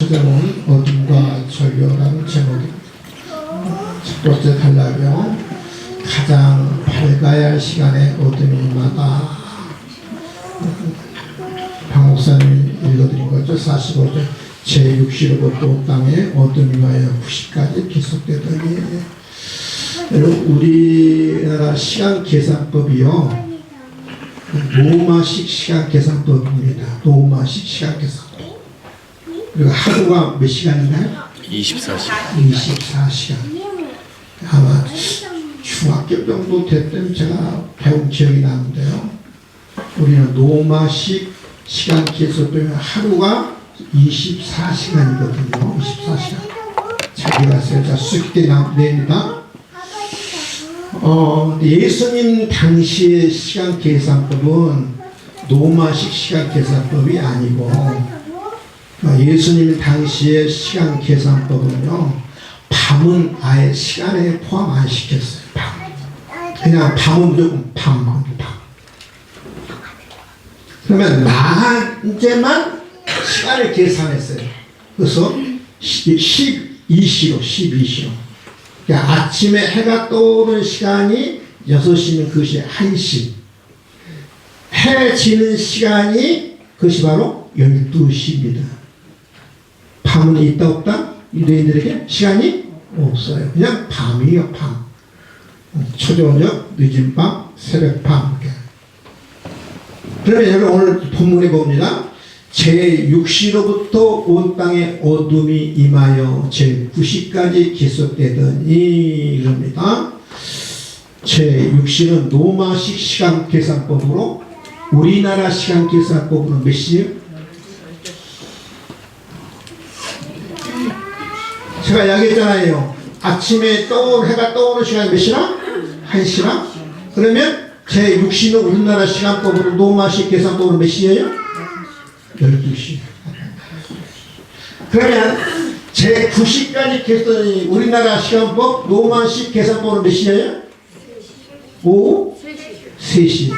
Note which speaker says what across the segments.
Speaker 1: 초대는 어둠과 전류라는 제목입니다. 첫 번째 단락이요. 가장 밝아야 할 시간에 어둠이 임하다. 방 목사님이 읽어드린 거죠. 45절 제6시로부터 땅에 어둠이 임하여 90까지 계속되더니. 여러분, 우리나라 시간 계산법이요, 노마식 시간 계산법입니다. 노마식 시간 계산법. 그리고 하루가 몇 시간인가요?
Speaker 2: 24시간.
Speaker 1: 24시간. 아마 중학교 정도 됐던 제가 배운 기억이 나는데요. 우리는 노마식 시간 계산법이면 하루가 24시간이거든요. 24시간. 자기가 세자 수익대 냅니다. 예수님 당시의 시간 계산법은 노마식 시간 계산법이 아니고, 예수님 당시의 시간 계산법은요, 밤은 아예 시간에 포함 안 시켰어요. 밤. 그냥 밤은 무조건 밤. 그러면 낮에만 시간을 계산했어요. 그래서 12시로. 그러니까 아침에 해가 떠오르는 시간이 6시면 그것이 1시. 해 지는 시간이 그것이 바로 12시입니다. 밤은 있다 없다? 유대인들에게 시간이 없어요. 그냥 밤이에요. 밤. 초저녁, 늦은 밤, 새벽밤. 그러면 여러분 오늘 본문에 봅니다. 제6시로부터 온 땅에 어둠이 임하여 제9시까지 계속되더니 이럽니다. 제6시는 노마식 시간 계산법으로, 우리나라 시간 계산법으로 몇 시요? 제가 이야기했잖아요. 아침에 해가 떠오르는 시간이 몇 시나? 1시나? 그러면 제6시는 우리나라 시간법으로 노마식 계산법으로 몇 시예요? 12시. 그러면 제9시까지 계산이 우리나라 시간법 노마식 계산법으로 몇 시예요? 오후 3시.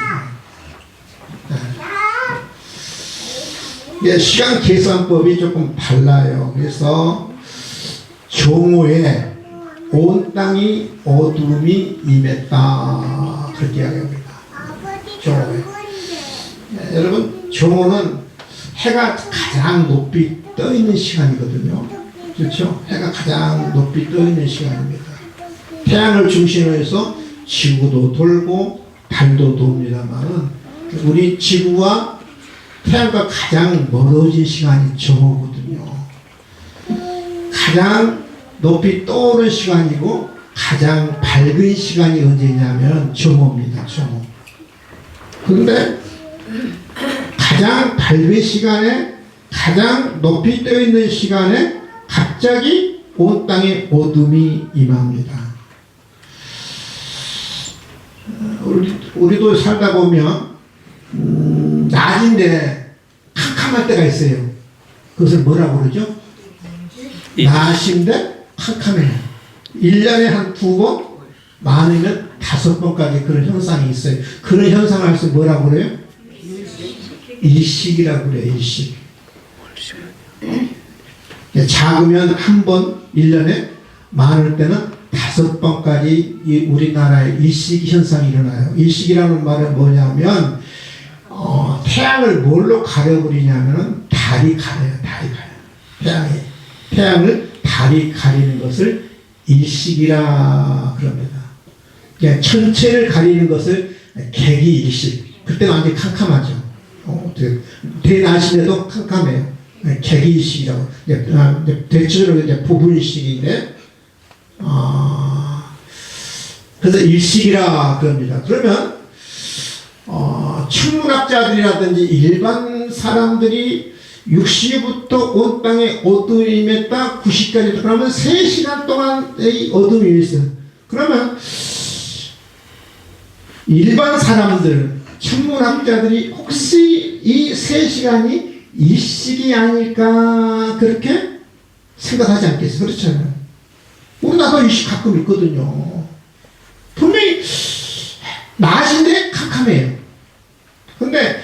Speaker 1: 시간 계산법이 조금 달라요. 그래서 종호에 온 땅이 어둠이 임했다, 그렇게 이야기합니다. 종호에. 여러분, 종호는 해가 가장 높이 떠 있는 시간이거든요. 그렇죠? 해가 가장 높이 떠 있는 시간입니다. 태양을 중심으로 해서 지구도 돌고 달도 돕니다만은, 우리 지구와 태양과 가장 멀어진 시간이 정오거든요. 가장 높이 떠오르는 시간이고 가장 밝은 시간이 언제냐면 정오입니다. 정오. 그런데 가장 밝은 시간에, 가장 높이 떠 있는 시간에 갑자기 온 땅에 어둠이 임합니다. 우리도 살다 보면 낮인데 캄캄할 때가 있어요. 그것을 뭐라고 그러죠? 낮인데 캄캄해요. 1년에 한 2번, 많으면 5번까지 그런 현상이 있어요. 그런 현상을 해서 뭐라고 그래요? 일식이라고 그래요. 일식. 작으면 한 번, 1년에, 많을 때는 5번까지 이 우리나라의 일식 현상이 일어나요. 일식이라는 말은 뭐냐면, 태양을 뭘로 가려버리냐면은 달이 가려요. 달이 가려요. 태양을 달이 가리는 것을 일식이라 그럽니다. 그러니까 전체를 가리는 것을 개기일식. 그때는 완전히 캄캄하죠. 대낮인데도 캄캄해요. 개기일식이라고. 대체로 이제 부분일식인데, 그래서 일식이라 그럽니다. 그러면 천문학자들이라든지 일반 사람들이 6시부터 온 땅에 어둠이 임했다 9시까지, 그러면 3시간 동안 이 어둠이 있어요. 그러면 일반 사람들, 천문학자들이 혹시 이 3시간이 일식이 아닐까 그렇게 생각하지 않겠어요? 그렇잖아요. 나도 일식 가끔 있거든요. 분명히 낮인데 캄캄해요. 근데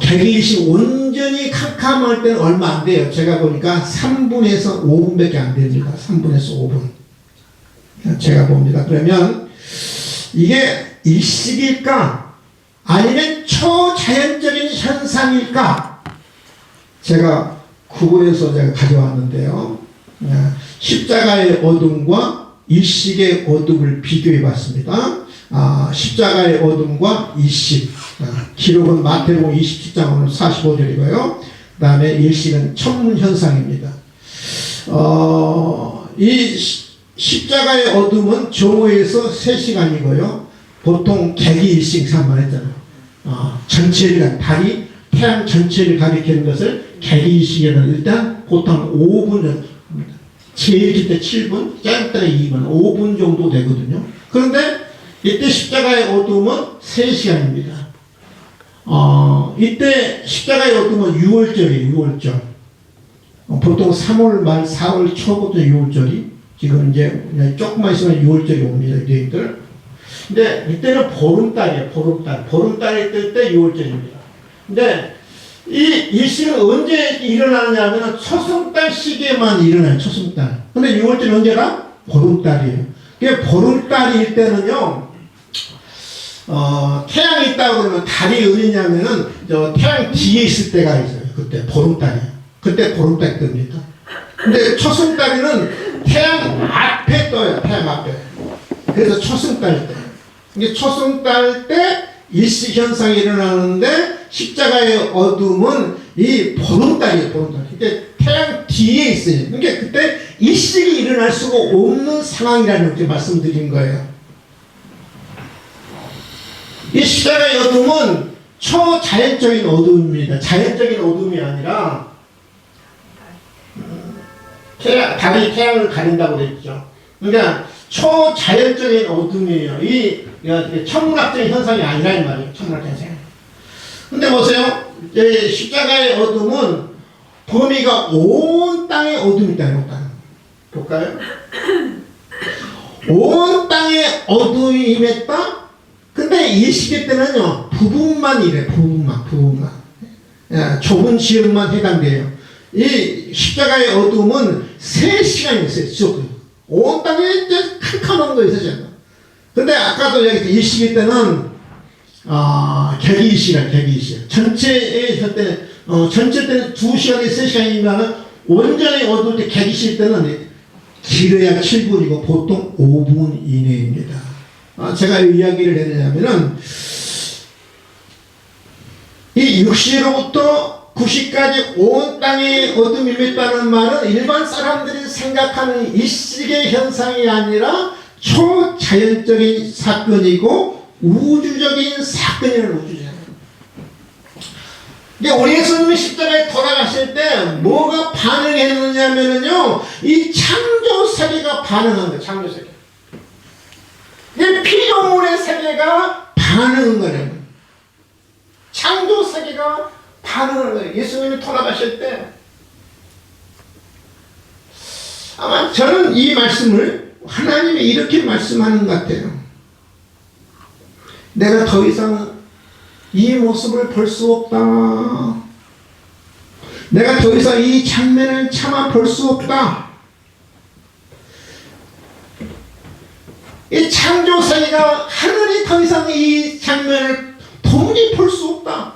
Speaker 1: 개기일식 완전히 캄캄할 때는 얼마 안 돼요. 제가 보니까 3분에서 5분밖에 안 됩니다. 3분에서 5분. 제가 봅니다. 그러면 이게 일식일까? 아니면 초자연적인 현상일까? 제가 구글에서 제가 가져왔는데요. 십자가의 어둠과 일식의 어둠을 비교해 봤습니다. 십자가의 어둠과 일식. 기록은 마태복음 27장 45절이고요. 그 다음에 일식은 천문현상입니다. 이 십자가의 어둠은 정오에서 3시간이고요. 보통 개기일식 산만했잖아요. 전체를 달이 태양 전체를 가리키는 것을 개기일식에는 일단 보통 5분, 제일 길 때 7분, 짧을 때 2분, 5분 정도 되거든요. 그런데 이때 십자가의 어둠은 3시간입니다. 이때 십자가의 어둠은 6월절이에요. 6월절. 보통 3월 말 4월 초부터 6월절이 지금 이제 조금만 있으면 6월절이 옵니다. 유대인들. 근데 이때는 보름달이에요. 보름달. 보름달이 뜰 때 6월절입니다. 근데 이 일식은 언제 일어나느냐 하면 초승달 시기에만 일어나요. 초승달. 근데 6월절이 언제나? 보름달이에요. 보름달일 때는요, 태양이 있다고 그러면 달이 어디냐면은, 태양 뒤에 있을 때가 있어요. 그때 보름달이에요. 그때 보름달이 뜹니다. 근데 초승달에는 태양 앞에 떠요. 태양 앞에. 그래서 초승달 때. 이게 초승달 때 일식 현상이 일어나는데 십자가의 어둠은 이 보름달이에요. 보름달. 그러니까 태양 뒤에 있어요. 그러니까 그때 일식이 일어날 수가 없는 상황이라는 걸 말씀드린 거예요. 이 십자가의 어둠은 초자연적인 어둠입니다. 자연적인 어둠이 아니라 달이 태양을 가린다고 그랬죠. 그러니까 초자연적인 어둠이에요. 이 천문학적인 현상이 아니라 이 말이에요. 천문학적 현상. 근데 보세요. 십자가의 어둠은 범위가 온 땅에 어둠이 있다는 거 볼까요? 온 땅에 어둠이 임했다? 근데 이 시기 때는요, 부분만 이래, 부분만. 좁은 지역만 해당돼요. 이 십자가의 어둠은 3시간이었어요. 온 땅에 이제 캄캄한 거 있었잖아요. 근데 아까도 여기 이 시기 때는, 개기일시간. 전체 때는 2시간에 3시간이면 온전히 어두울 때 개기실 때는 길어야 7분이고 보통 5분 이내입니다. 제가 이 이야기를 했냐면은, 이 6시로부터 9시까지 온 땅에 어둠이 임했다는 말은 일반 사람들이 생각하는 일식의 현상이 아니라 초자연적인 사건이고 우주적인 사건이라는 우주잖아요. 근데 우리 예수님이 십자가에 돌아가실 때 뭐가 반응했느냐면요, 이 창조 세계가 반응한 거예요. 창조 세계. 이 피조물의 세계가 반응한 거예요. 창조 세계가 반응한 거예요. 예수님이 돌아가실 때. 아마 저는 이 말씀을 하나님이 이렇게 말씀하는 것 같아요. 내가 더 이상 이 모습을 볼 수 없다. 내가 더 이상 이 장면을 참아 볼 수 없다. 이 창조 세계가 하늘이 더 이상 이 장면을 도무지 볼 수 없다.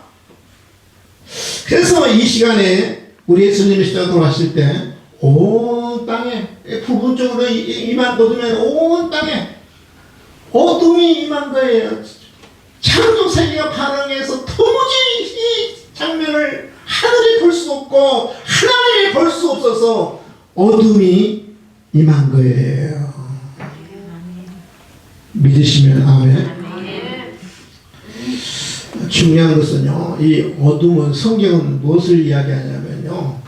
Speaker 1: 그래서 이 시간에 우리 예수님이 십자가에 돌아가실 때 온 땅에 부분적으로 임한 어둠에 온 땅에 어둠이 임한 거예요. 창조 세계가 반응해서 도무지 이 장면을 하늘이 볼 수 없고 하나님이 볼 수 없어서 어둠이 임한 거예요. 믿으시면 아멘. 중요한 것은요, 이 어둠은 성경은 무엇을 이야기하냐면요,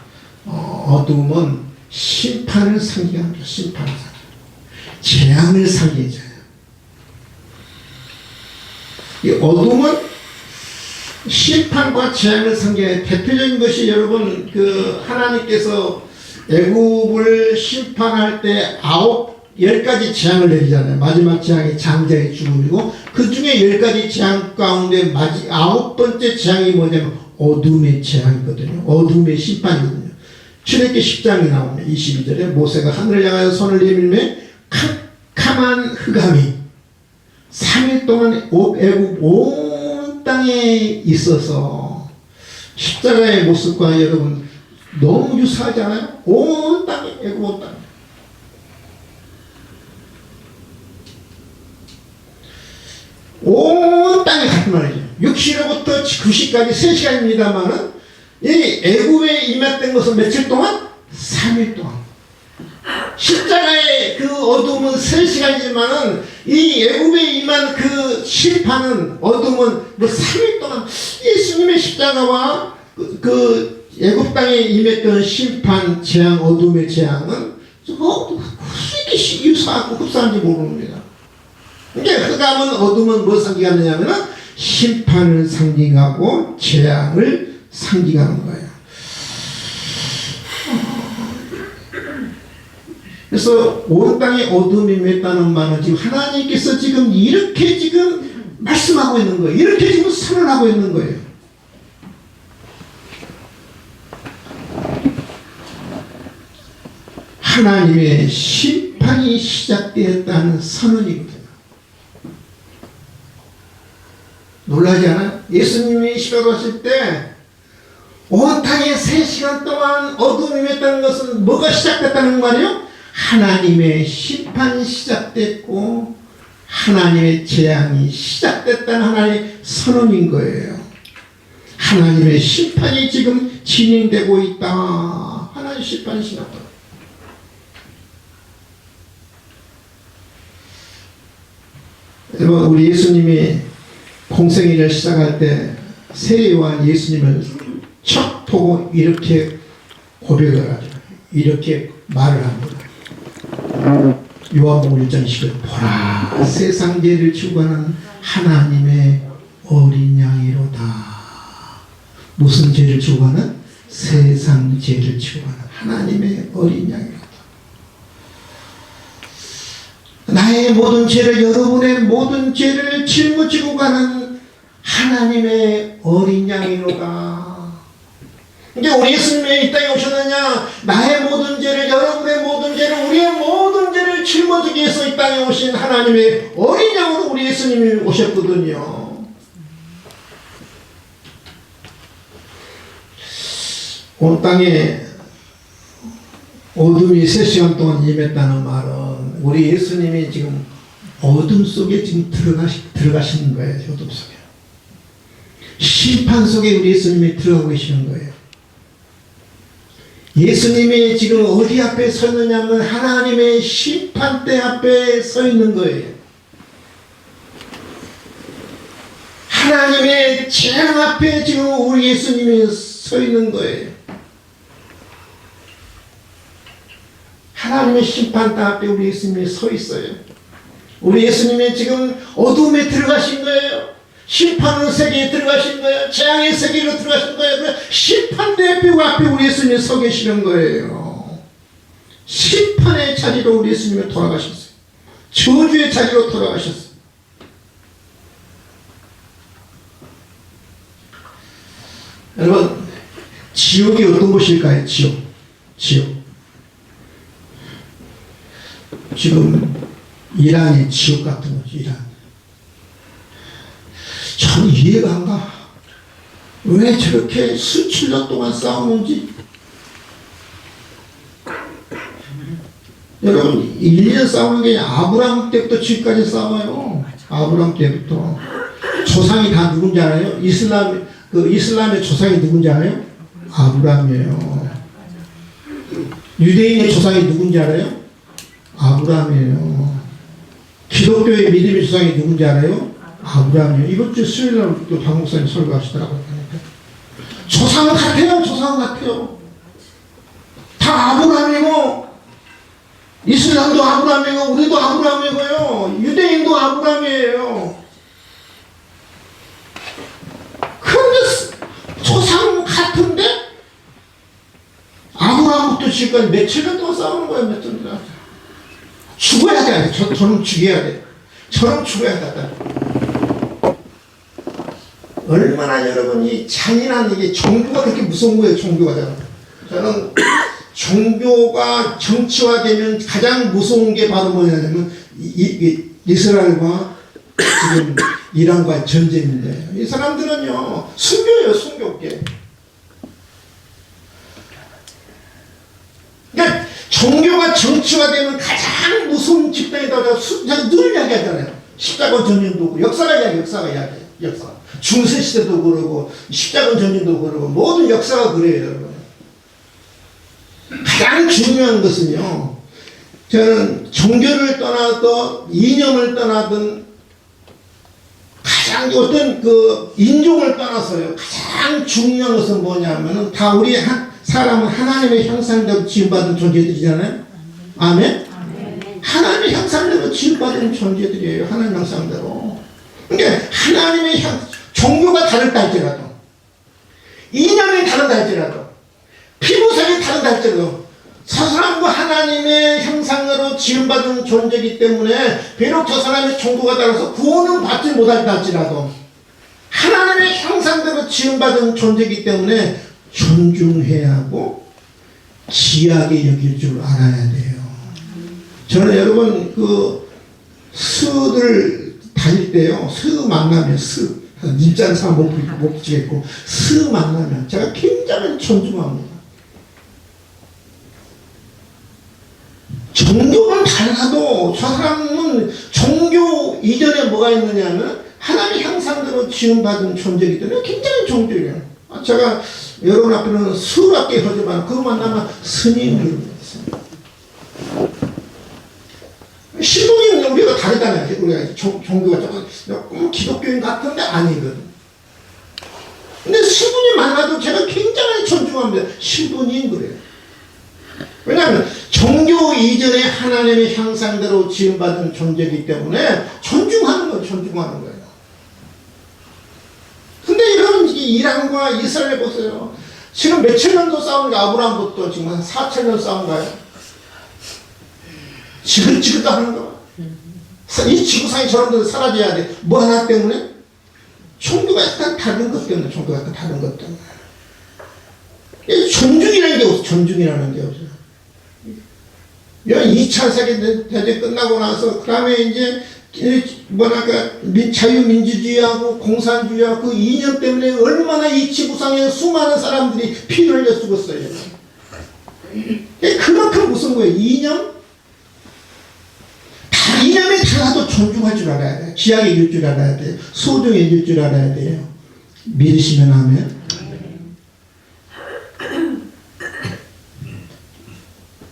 Speaker 1: 어둠은 심판을 상징합니다. 심판을 상징. 재앙을 상징해요. 이 어둠은 심판과 재앙을 상징해. 대표적인 것이 여러분, 하나님께서 애굽을 심판할 때 10가지 재앙을 내리잖아요. 마지막 재앙이 장자의 죽음이고, 그 중에 10가지 재앙 가운데 9번째 재앙이 뭐냐면 어둠의 재앙이거든요. 어둠의 심판이거든요. 출애굽기 10장이 나오면 22절에 모세가 하늘을 향하여 손을 내밀매 캄캄한 흑암이 3일 동안 애굽 온 땅에 있어서 십자가의 모습과 여러분 너무 유사하지 않아요? 온 땅에 애굽 온 땅에 온 땅에 같은 말이죠. 6시로부터 9시까지 3시간입니다만은 이 애굽에 임했던 것은 며칠 동안? 3일 동안. 십자가의 그 어둠은 3시간이지만은 이 애굽에 임한 그 심판은 어둠은 뭐 3일 동안 예수님의 십자가와 그 애굽 땅에 임했던 심판 재앙 어둠의 재앙은 그렇게 유사하고 흡사한지 모릅니다. 이게 흑암은 어둠은 뭘 상징하느냐면 심판을 상징하고 재앙을 상징하는 거예요. 그래서 온 땅에 어둠이 맺다는 말은 지금 하나님께서 지금 이렇게 지금 말씀하고 있는 거예요. 이렇게 지금 선언하고 있는 거예요. 하나님의 심판이 시작되었다는 선언이거든요. 놀라지 않아요? 예수님이 시작하실 때 온 땅에 3시간 동안 어둠이 맺다는 것은 뭐가 시작됐다는 말이에요? 하나님의 심판이 시작됐고 하나님의 재앙이 시작됐다는 하나님의 선언인 거예요. 하나님의 심판이 지금 진행되고 있다. 하나님의 심판이 시작됐다. 여러분 우리 예수님이 공생애를 시작할 때 세례요한 예수님을 척 보고 이렇게 고백을 하죠. 이렇게 말을 합니다. 요한복음 1장 10절 보라 세상 죄를 지고 가는 하나님의 어린 양이로다. 무슨 죄를 지고 가는? 세상 죄를 지고 가는 하나님의 어린 양이로다. 나의 모든 죄를 여러분의 모든 죄를 짊어지고 가는 하나님의 어린 양이로다. 이제 우리 예수님이 이 땅에 오셨느냐? 나의 모든 죄를 여러분의 모든 죄를 우리의 모든 죄를 짊어지기 위해서 이 땅에 오신 하나님의 어린 양으로 우리 예수님이 오셨거든요. 온 땅에 어둠이 3시간 동안 임했다는 말은 우리 예수님이 지금 어둠 속에 지금 들어가시는 거예요. 어둠 속에. 심판 속에 우리 예수님이 들어가고 계시는 거예요. 예수님이 지금 어디 앞에 서 있느냐면 하나님의 심판대 앞에 서 있는 거예요. 하나님의 재앙 앞에 지금 우리 예수님이 서 있는 거예요. 하나님의 심판대 앞에 우리 예수님이 서 있어요. 우리 예수님이 지금 어둠에 들어가신 거예요. 심판의 세계에 들어가신 거예요. 재앙의 세계로 들어가신 거예요. 심판대 앞에 우리 예수님이 서 계시는 거예요. 심판의 자리로 우리 예수님이 돌아가셨어요. 저주의 자리로 돌아가셨어요. 여러분 지옥이 어떤 곳일까요? 지옥. 지금 이란이 지옥 같은 거죠. 이란. 전 이해가 안 가. 왜 저렇게 수천 년 동안 싸우는지. 여러분 1년 싸우는 게 아브라함 때부터 지금까지 싸워요. 아브라함 때부터. 조상이 다 누군지 알아요? 이슬람의 조상이 누군지 알아요? 아브라함이에요. 유대인의 조상이 누군지 알아요? 아브라함이에요. 기독교의 믿음의 조상이 누군지 알아요? 아브라함이요. 이번 주 수요일날 또 박목사님 설교하시더라고요. 조상은 같아요. 조상은 같아요. 다 아브라함이고 이슬람도 아브라함이고 우리도 아브라함이고요. 유대인도 아브라함이에요. 그런데 조상 같은데 아브라함부터 지금까지 며칠 년 동안 싸우는 거예요. 며칠 년 동안. 죽어야 돼. 저는 죽여야 돼. 저는 죽어야 돼. 얼마나 여러분이 잔인한 이게 종교가 그렇게 무서운 거예요. 종교가 저는 종교가 정치화되면 가장 무서운 게 바로 뭐냐면 이스라엘과 지금 이란과의 전쟁인데 이 사람들은요 순교예요. 순교계. 그러니까 종교가 정치화되면 가장 무서운 집단이다. 제가 늘 이야기하잖아요. 십자군 전쟁도 그렇고 역사가 이야기해요. 역사. 중세시대도 그러고 십자군 전쟁도 그러고 모든 역사가 그래요. 여러분. 가장 중요한 것은요. 저는 종교를 떠나도 이념을 떠나든 가장 어떤 그 인종을 떠나서요. 가장 중요한 것은 뭐냐면은 다 우리 사람은 하나님의 형상대로 지음받은 존재들이잖아요. 아멘? 하나님의 형상대로 지음받은 존재들이에요. 하나님 형상대로. 그러니까 하나님의 종교가 다르다 할지라도 이념이 다르다 할지라도 피부색이 다르다 할지라도 저 사람과 하나님의 형상으로 지음받은 존재이기 때문에 비록 저 사람의 종교가 달라서 구원은 받지 못할다 할지라도 하나님의 형상대로 지음받은 존재이기 때문에 존중해야 하고 귀하게 여길 줄 알아야 돼요. 저는 여러분 그 스들 다닐 때요. 스 만나면 님자는 사람 못 붙이겠고 스 만나면 제가 굉장히 존중합니다. 종교는 달라도 저 사람은 종교 이전에 뭐가 있느냐면 하나님의 형상대로 지음받은 존재이기 때문에 굉장히 존중해요. 제가 여러분 앞에는 수밖에 하지만 그거 만나면 스님을 신도는 우리가 다르잖아요. 우리가 종교가 조금 기독교인 같은데 아니거든. 근데 신부님 만나도 제가 굉장히 존중합니다. 신부님 그래요. 왜냐하면 종교 이전에 하나님의 형상대로 지음받은 존재이기 때문에 존중하는 거예요. 근데 여러분 이란과 이스라엘 보세요. 지금 몇천 년도 싸운 게 아브라함부터 지금 한 4천 년 싸운가요? 지긋지긋 하는 거. 이 지구상에 저런들 사라져야 돼. 뭐 하나 때문에? 종교가 약간 다른 것 때문에. 존중이라는 게 없어. 존중이라는 게 없어요. 2차 세계대전 끝나고 나서 그 다음에 이제 자유민주주의하고 공산주의하고 그 이념 때문에 얼마나 이 지구상에 수많은 사람들이 피를 흘려 죽었어요. 그만큼 무슨 거예요? 이념이 달라도 존중할 줄 알아야 돼요. 귀하게 여길 줄 알아야 돼요. 소중히 여길 줄 알아야 돼요. 믿으시면 하면.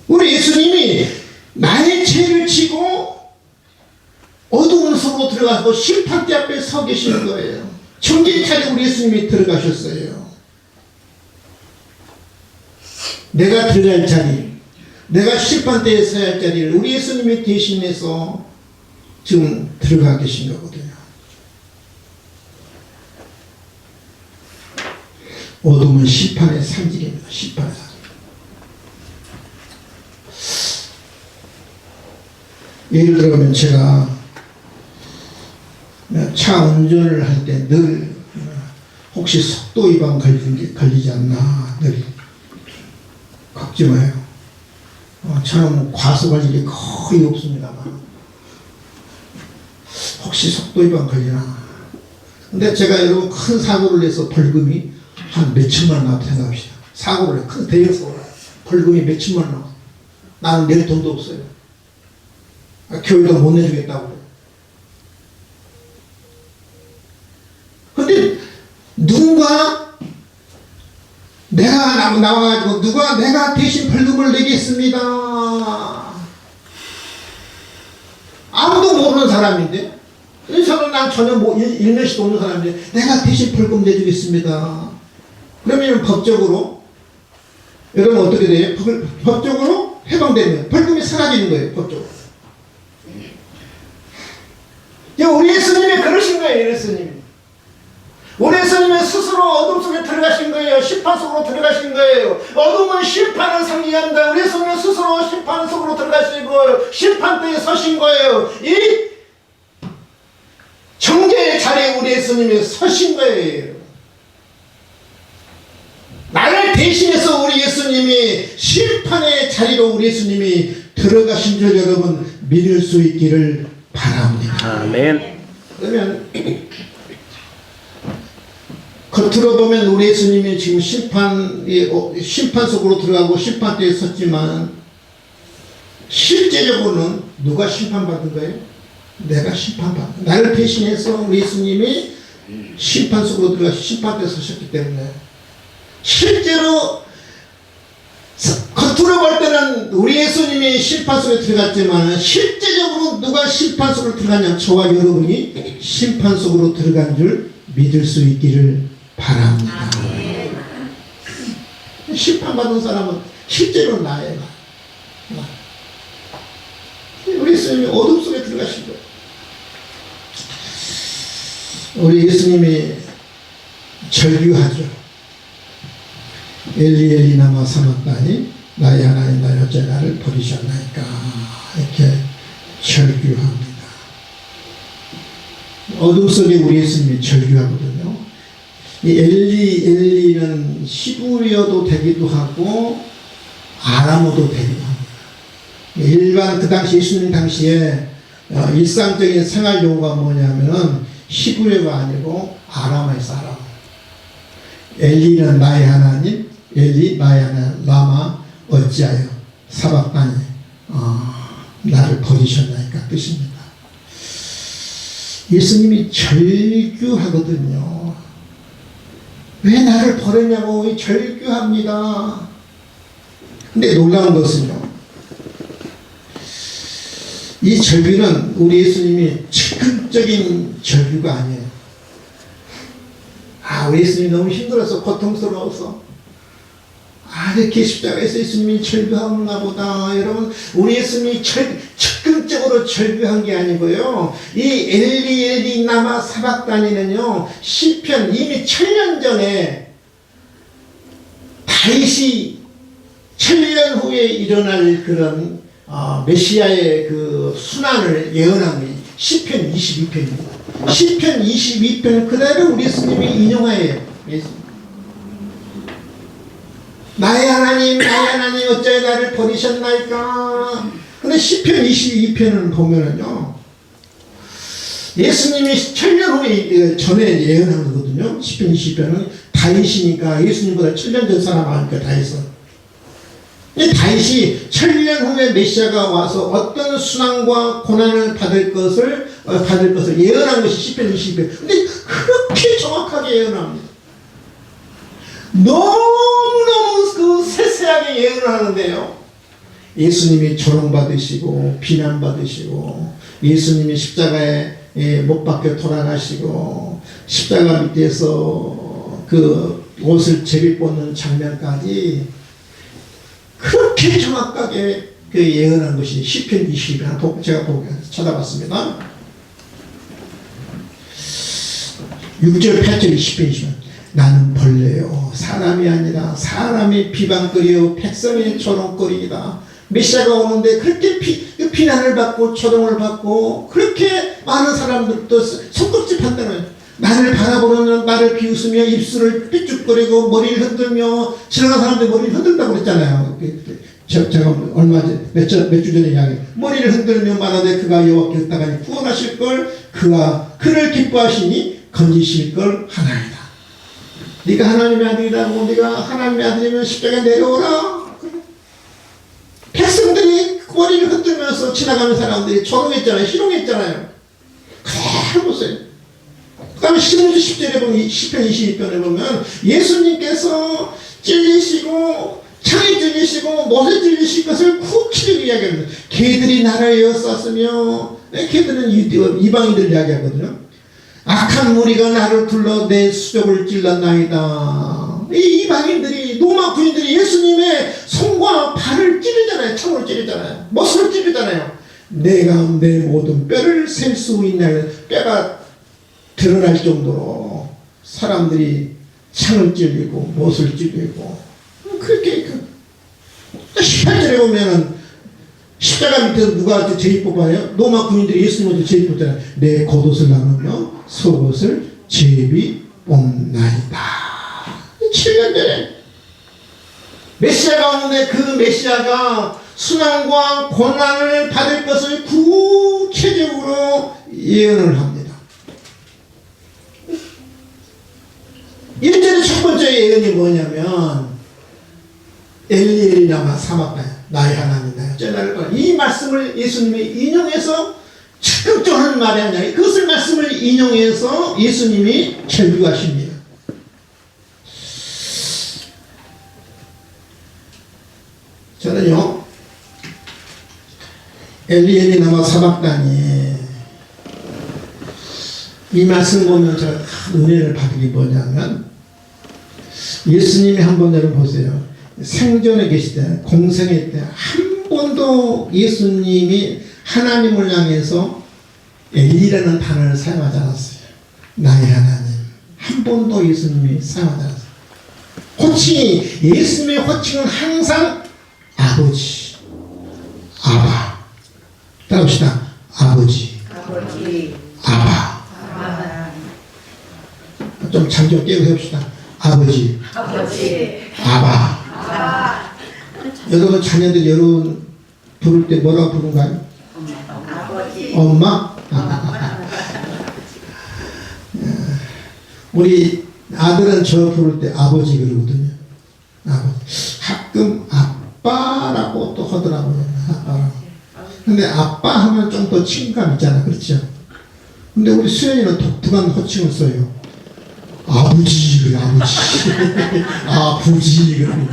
Speaker 1: 우리 예수님이 나의 죄를 지고 어두운 속으로 들어가서 심판대 앞에 서 계시는 거예요. 정죄의 자리에 우리 예수님이 들어가셨어요. 내가 들어갈 자리, 내가 심판대에 서야 할 자리를 우리 예수님이 대신해서 지금 들어가 계신 거거든요. 어둠은 심판의 상징입니다. 심판의 상징. 예를 들어보면 제가 차 운전을 할 때 늘 혹시 속도 위반 걸리지 않나 늘 걱지 마요. 저는 과속할 일이 거의 없습니다만 혹시 속도 위반 걸리나. 근데 제가 여러분 큰 사고를 내서 벌금이 한 몇천만 원 나왔다 생각합시다. 사고를 해. 큰 대형 사고를 해. 벌금이 몇천만 원 나왔어. 나는 낼 돈도 없어요. 교회도 못 내주겠다고. 근데 누군가 내가 나와가지고 내가 대신 벌금을 내겠습니다. 아무도 모르는 사람인데 저는 난 전혀 일면식도 없는 사람인데 내가 대신 벌금 내주겠습니다. 그러면 법적으로 여러분 어떻게 돼요? 법적으로 해방되면 벌금이 사라지는 거예요. 법적으로. 우리 예수님이 그러신 거예요. 예수님이. 우리 예수님은 스스로 어둠 속에 들어가신 거예요. 심판 속으로 들어가신 거예요. 어둠은 심판을 상징합니다. 우리 예수님은 스스로 심판 속으로 들어가시고 심판대에 서신 거예요. 이 정죄의 자리에 우리 예수님이 서신 거예요. 나를 대신해서 우리 예수님이 심판의 자리로 우리 예수님이 들어가신 줄 여러분 믿을 수 있기를 바랍니다.
Speaker 2: 아멘.
Speaker 1: 그러면 겉으로 보면 우리 예수님이 지금 심판 속으로 들어가고 심판대에 섰지만 실제적으로는 누가 심판받은 거예요? 내가 심판받은 거예요. 나를 대신해서 우리 예수님이 심판 속으로 들어가서 심판대에 서셨기 때문에 실제로 겉으로 볼 때는 우리 예수님이 심판 속에 들어갔지만 실제적으로 누가 심판 속으로 들어갔냐면 저와 여러분이 심판 속으로 들어간 줄 믿을 수 있기를 바랍니다. 심판받은 사람은 실제로 나예요. 우리 예수님이 어둠 속에 들어가신 거예요. 우리 예수님이 절규하죠. 엘리 엘리 라마 사박다니 나의 하나님 나의 어째 나를 버리셨나이까 이렇게 절규합니다. 어둠 속에 우리 예수님이 절규하거든요. 이 엘리는 히브리어도 되기도 하고 아람어도 되기도 합니다. 일반 그 당시 예수님 당시에 일상적인 생활 용어가 뭐냐면은 히브리어가 아니고 아람어에서 아람어. 엘리는 나의 하나님, 엘리 나의 하나님, 라마 어찌하여 사박다니 나를 버리셨나이까 뜻입니다. 예수님이 절규하거든요. 왜 나를 버렸냐고 절규합니다. 근데 놀라운 것은요, 이 절규는 우리 예수님이 즉흥적인 절규가 아니에요. 우리 예수님이 너무 힘들어서 고통스러워서 이렇게 십자가에서 예수님이 절규하나 보다. 여러분 우리 예수님이 즉흥적으로 절규한 게 아니고요, 이 엘리 나마 사박다니는요 시편 이미 1000년 전에 다윗이 1000년 후에 일어날 그런 메시아의 그 순환을 예언한 게 시편 22편입니다. 시편 22편 그대로 우리 예수님이 인용하예요. 나의 하나님 어찌하여 나를 버리셨나이까. 근데 시편 22편을 보면은요 예수님이 1000년 후에 전에 예언한 거거든요. 시편 22편은 다윗이니까 예수님보다 1000년 전 사람 아니까 다윗은. 이 다윗이 1000년 후에 메시아가 와서 어떤 순환과 고난을 받을 것을 예언한 것이 시편 22편. 근데 그렇게 정확하게 예언합니다. 너무너무 그 세세하게 예언을 하는데요, 예수님이 조롱받으시고 비난받으시고 예수님이 십자가에 못 박혀 돌아가시고 십자가 밑에서 그 옷을 제비뽑는 장면까지 그렇게 정확하게 그 예언한 것이 시편 22편. 제가 찾아봤습니다. 6절 8절 20편이지만 나는 벌레요 사람이 아니라 사람이 비방거리요 백성의 조롱거리이다. 메시아가 오는데 그렇게 비난을 받고 조롱을 받고 그렇게 많은 사람들도 손꼽지 판단을, 나를 바라보면 나를 비웃으며 입술을 삐죽거리고 머리를 흔들며, 지나가는 사람들 머리를 흔든다고 그랬잖아요. 제가 얼마 전에 몇 주 전에 이야기, 머리를 흔들며 말하되 그가 여호와께 의탁하니 구원하실 걸 그를 기뻐하시니 건지실 걸 하나이다. 네가 하나님의 아들이라고, 네가 하나님의 아들이면 십자가에 내려오라. 백성들이 머리를 흔들면서 지나가는 사람들이 조롱했잖아요. 희롱했잖아요. 그래 보세요. 그 다음에 10절에 보면 시편 22편에 보면 예수님께서 찔리시고 창에 찔리시고 못에 찔리실 것을 구체적으로 이야기합니다. 개들이 나를 에워쌌으며, 개들은 이방인들 이야기하거든요. 악한 무리가 나를 둘러 내 수족을 찔렀나이다. 이 이방인들이, 로마 군인들이 예수님의 손과 발을 찌르잖아요. 창으로 찌르잖아요. 못으로 찌르잖아요. 내가 내 모든 뼈를 셀 수 있나요? 뼈가 드러날 정도로 사람들이 창을 찔리고 못을 찔리고 그렇게 18절에 보면은 십자가 밑에서 누가 제일 뽑아요? 로마 군인들이 예수님한테 제일 뽑잖아요. 내 겉옷을 나누며 속옷을 제비 뽑나이다. 7년 전에 메시아가 오는데 그 메시아가 순환과 고난을 받을 것을 구체적으로 예언을 합니다. 1절의 첫 번째 예언이 뭐냐면 엘리 나마 사막가야 나의 하나님 나의 어쩌나를 거라. 이 말씀을 예수님이 인용해서 적극적으로 하는 말이 아니라 그것을 말씀을 인용해서 예수님이 절규하십니다. 저는요 엘리 나마 사막단이 이 말씀 보면 제가 은혜를 받은 게 뭐냐면 예수님이 한번 여러분 보세요. 생전에 계실 때 공생의 때 한 번도 예수님이 하나님을 향해서 엘리라는 단어를 사용하지 않았어요. 나의 하나님 한 번도 예수님이 사용하지 않았어요. 호칭이 예수님의 호칭은 항상 아버지 아바 따라합시다. 아버지 아바 좀 잠 좀 깨고 해봅시다. 아버지 아바 여러분 자녀들 여러분 부를 때 뭐라고 부른가요?
Speaker 2: 아버지
Speaker 1: 엄마? 우리 아들은 저 부를 때 아버지 그러거든요. 아버지. 가끔 아빠라고 또 하더라고요. 아빠라고. 근데 아빠 하면 좀 더 친감 있잖아. 그렇죠? 근데 우리 수연이는 독특한 호칭을 써요. 아버지 그래 아버지. 아버지 그래.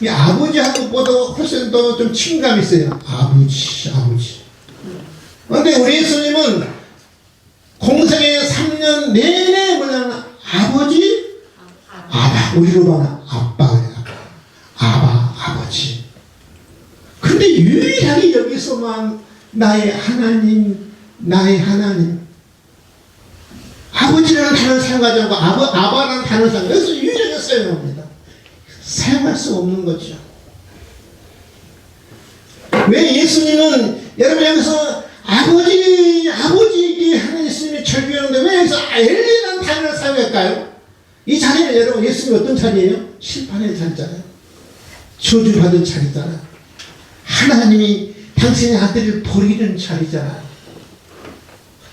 Speaker 1: 이 아버지 한 것보다 훨씬 더 좀 친감이 있어요. 아버지 아버지. 근데 우리 예수님은 공생의 3년 내내 뭐냐면 아버지 아바 우리로 봐라 아빠예요. 아바 아버지. 근데 유일하게 여기서만 나의 하나님 나의 하나님 아버지라는 단어를 사용하지 않고 아바라는 단어를 사용하고 여기서 유일하게 사용합니다. 사용할 수 없는 거죠. 왜 예수님은 여러분 여기서 아버지에게 하는 예수님이 절규하는데 왜 여기서 엘리라는 단어를 사용할까요? 이 자리는 여러분 예수님이 어떤 자리예요? 심판의 자리잖아요. 저주받은 자리잖아요. 하나님이 당신의 아들을 버리는 자리잖아요.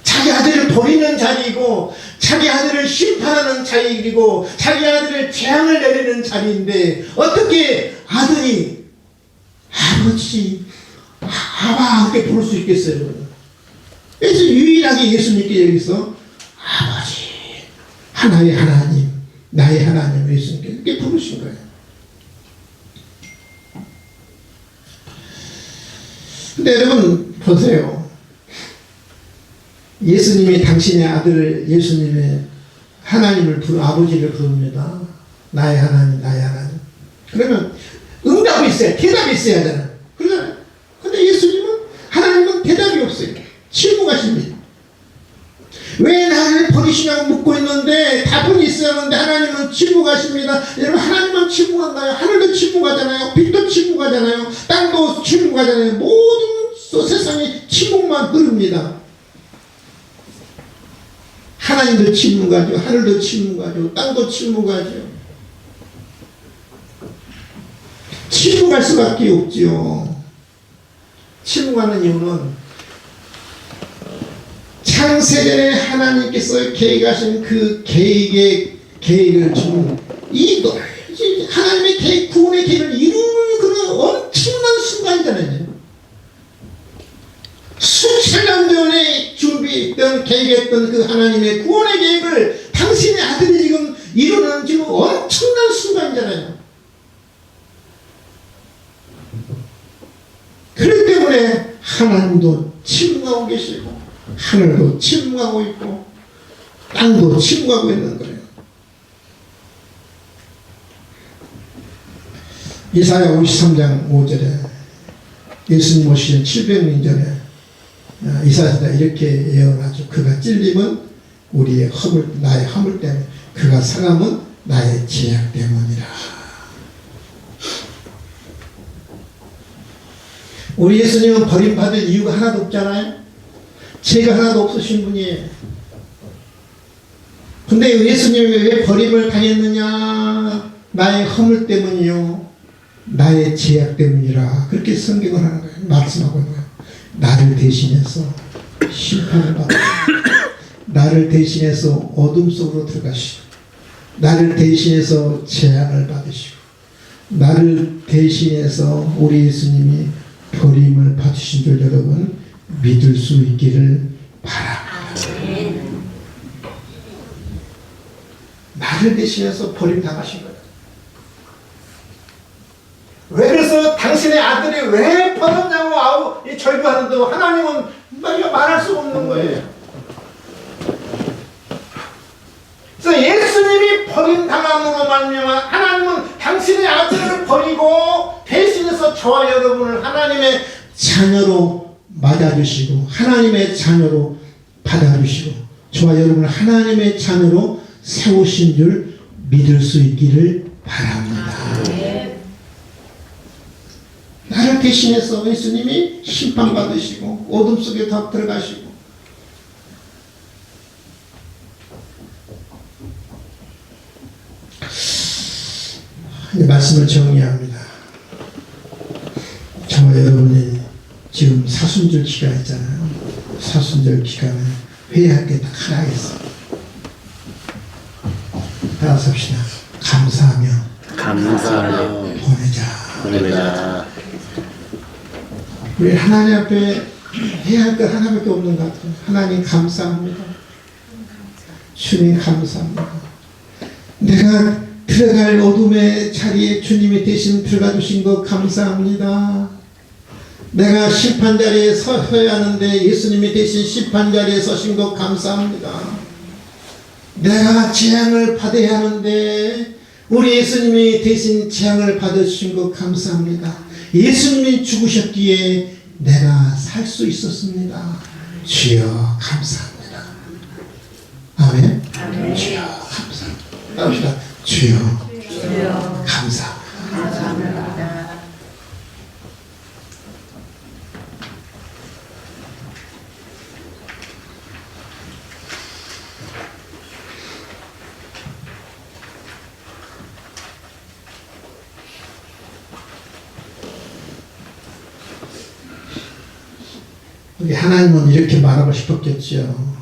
Speaker 1: 자기 아들을 버리는 자리이고 자기 아들을 심판하는 자리이고 자기 아들을 재앙을 내리는 자리인데 어떻게 아들이 아버지 아바 그렇게 부를 수 있겠어요? 그래서 유일하게 예수님께 여기서 아버지 하나의 하나님 나의 하나님 예수님께 이렇게 부르신 거예요. 근데 여러분 보세요. 예수님이 당신의 아들을 예수님의 하나님을 아버지를 부릅니다. 나의 하나님 나의 하나님. 그러면 응답이 있어야 대답이 있어야 하잖아요. 그러잖아요. 근데 예수님은 하나님은 대답이 없어요. 침묵하십니다. 왜 나를 버리시냐고 묻고 있는데 답은 있어야 하는데 하나님은 침묵하십니다. 여러분 하나님은 침묵한가요? 하늘도 침묵하잖아요. 빛도 침묵하잖아요. 땅도 침묵하잖아요. 모든 세상에 침묵만 흐릅니다. 하나님도 침묵하죠. 하늘도 침묵하죠. 땅도 침묵하죠. 침묵할 수밖에 없죠. 침묵하는 이유는 창세전에 하나님께서 계획하신 그 계획을 지금 하나님의 계획, 구원의 계획을 이루는 그런 엄청난 순간이잖아요. 수천 년 전에 준비했던 계획했던 그 하나님의 구원의 계획을 당신의 아들이 지금 이루는 지금 엄청난 순간이잖아요. 그렇기 때문에 하나님도 침묵하고 계시고 하늘도 침묵하고 있고 땅도 침묵하고 있는 거예요. 이사야 53장 5절에 예수님 오시는 700년 전에 이사야가 이렇게 예언하죠. 그가 찔림은 우리의 나의 허물 때문에 그가 상함은 나의 죄악 때문이라. 우리 예수님은 버림받을 이유가 하나도 없잖아요. 죄가 하나도 없으신 분이에요. 근데 예수님이 왜 버림을 당했느냐? 나의 허물 때문이요, 나의 죄악 때문이라. 그렇게 성경을 하는 거예요. 말씀하고 있는 거예요. 나를 대신해서 심판을 받고, 나를 대신해서 어둠 속으로 들어가시고, 나를 대신해서 재앙을 받으시고, 나를 대신해서 우리 예수님이 버림을 받으신 줄 여러분 믿을 수 있기를 바랍니다. 나를 대신해서 버림 당하신 거예요. 왜 그래서 당신의 아들이 왜 버렸냐고 절규하는데도 하나님은 말할 수 없는 거예요. 그래서 예수님이 버림당함으로 말미암아 하나님은 당신의 아들을 버리고 대신해서 저와 여러분을 하나님의 자녀로 맞아주시고 하나님의 자녀로 받아주시고 저와 여러분을 하나님의 자녀로 세우신 줄 믿을 수 있기를 바랍니다. 나를 대신해서 예수님이 심판받으시고 어둠 속에 더 들어가시고 말씀을 정리합니다. 저와 여러분이 지금 사순절 기간 있잖아요. 사순절 기간에 회의할 게 딱 하나 있어요. 따라서 합시다. 감사하며 보내자. 우리 하나님 앞에 해야 할 것 하나밖에 없는 것 같아요. 하나님 감사합니다. 주님 감사합니다. 내가 들어갈 어둠의 자리에 주님이 대신 들어가 주신 것 감사합니다. 내가 심판자리에 서야 하는데 예수님이 대신 심판자리에 서신 것 감사합니다. 내가 재앙을 받아야 하는데 우리 예수님이 대신 재앙을 받으신 것 감사합니다. 예수님이 죽으셨기에 내가 살 수 있었습니다. 주여 감사합니다. 아멘. 주여 감사합니다. 합시다. 주여 감사합니다. 우리 하나님은 이렇게 말하고 싶었겠지요.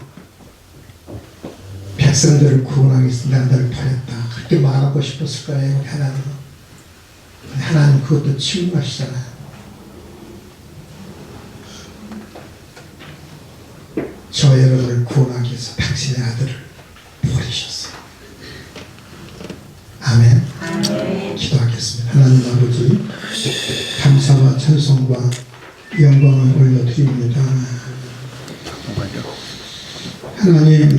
Speaker 1: 백성들을 구원하겠습니다. 너를 버렸다. 그렇게 말하고 싶었을 거예요. 우리 하나님은. 하나님 그것도 침묵하시잖아요. 저 여러분을 구원하기 위해서 당신의 아들을 버리셨어요. 아멘. 기도하겠습니다. 하나님 아버지 감사와 찬송과 영광을 올려드립니다. 하나님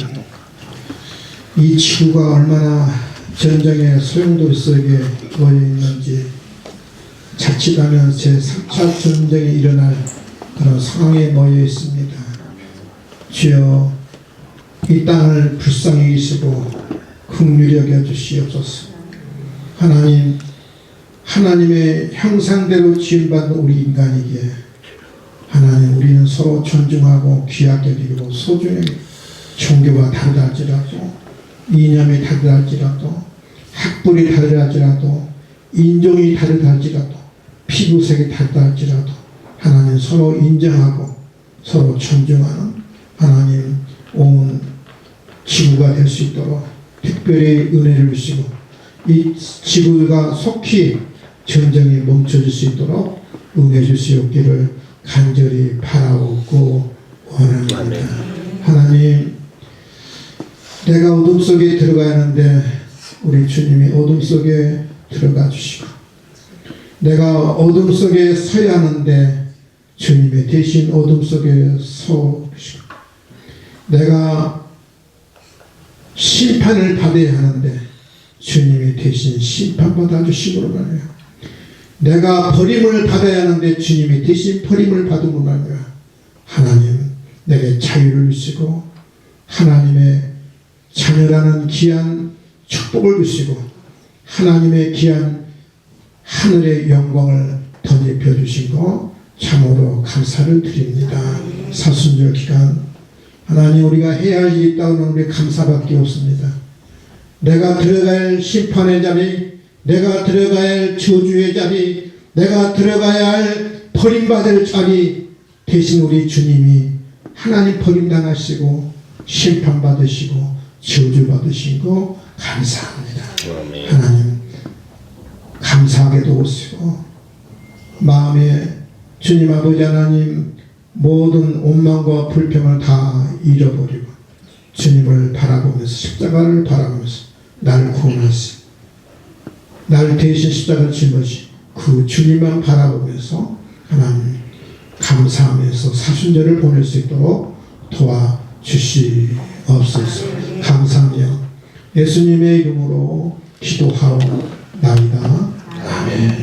Speaker 1: 이 지구가 얼마나 전쟁의 소용돌이 속에 놓여 있는지 자칫하면 제3차 전쟁이 일어날 그런 상황에 놓여 있습니다. 주여 이 땅을 불쌍히 여기시고 긍휼히 여겨 주시옵소서. 하나님 하나님의 형상대로 지음받은 우리 인간이기에 하나님 우리는 서로 존중하고 귀하게 여기고 소중히 종교가 다르다 할지라도 이념이 다르다 할지라도 학벌이 다르다 할지라도 인종이 다르다 할지라도 피부색이 다르다 할지라도 하나님 서로 인정하고 서로 존중하는 하나님 온 지구가 될 수 있도록 특별히 은혜를 주시고 이 지구가 속히 전쟁이 멈춰질 수 있도록 은혜 주시옵기를 간절히 바라옵고 원합니다. 하나님 내가 어둠 속에 들어가야 하는데 우리 주님이 어둠 속에 들어가 주시고 내가 어둠 속에 서야 하는데 주님이 대신 어둠 속에 서 주시고 내가 심판을 받아야 하는데 주님이 대신 심판받아 주심으로 말이에요. 내가 버림을 받아야 하는데 주님이 대신 버림을 받음으로 말이에요. 하나님 내게 자유를 주시고 하나님의 자녀라는 귀한 축복을 주시고 하나님의 귀한 하늘의 영광을 덧입혀 주시고 참으로 감사를 드립니다. 사순절 기간 하나님 우리가 해야 할 일이 있다고는 우리 감사밖에 없습니다. 내가 들어갈 심판의 자리, 내가 들어가야 할 저주의 자리, 내가 들어가야 할 버림받을 자리 대신 우리 주님이 하나님 버림당하시고 심판받으시고 저주받으신 거 감사합니다. 하나님 감사하게도 오시고 마음에 주님 아버지 하나님 모든 원망과 불평을 다 잃어버리고 주님을 바라보면서 십자가를 바라보면서 나를 구원하시 나를 대신 십자가를 짊어지 그 주님만 바라보면서 하나님 감사하면서 사순절을 보낼 수 있도록 도와주시옵소서. 감사하며 예수님의 이름으로 기도하옵나이다. 아멘.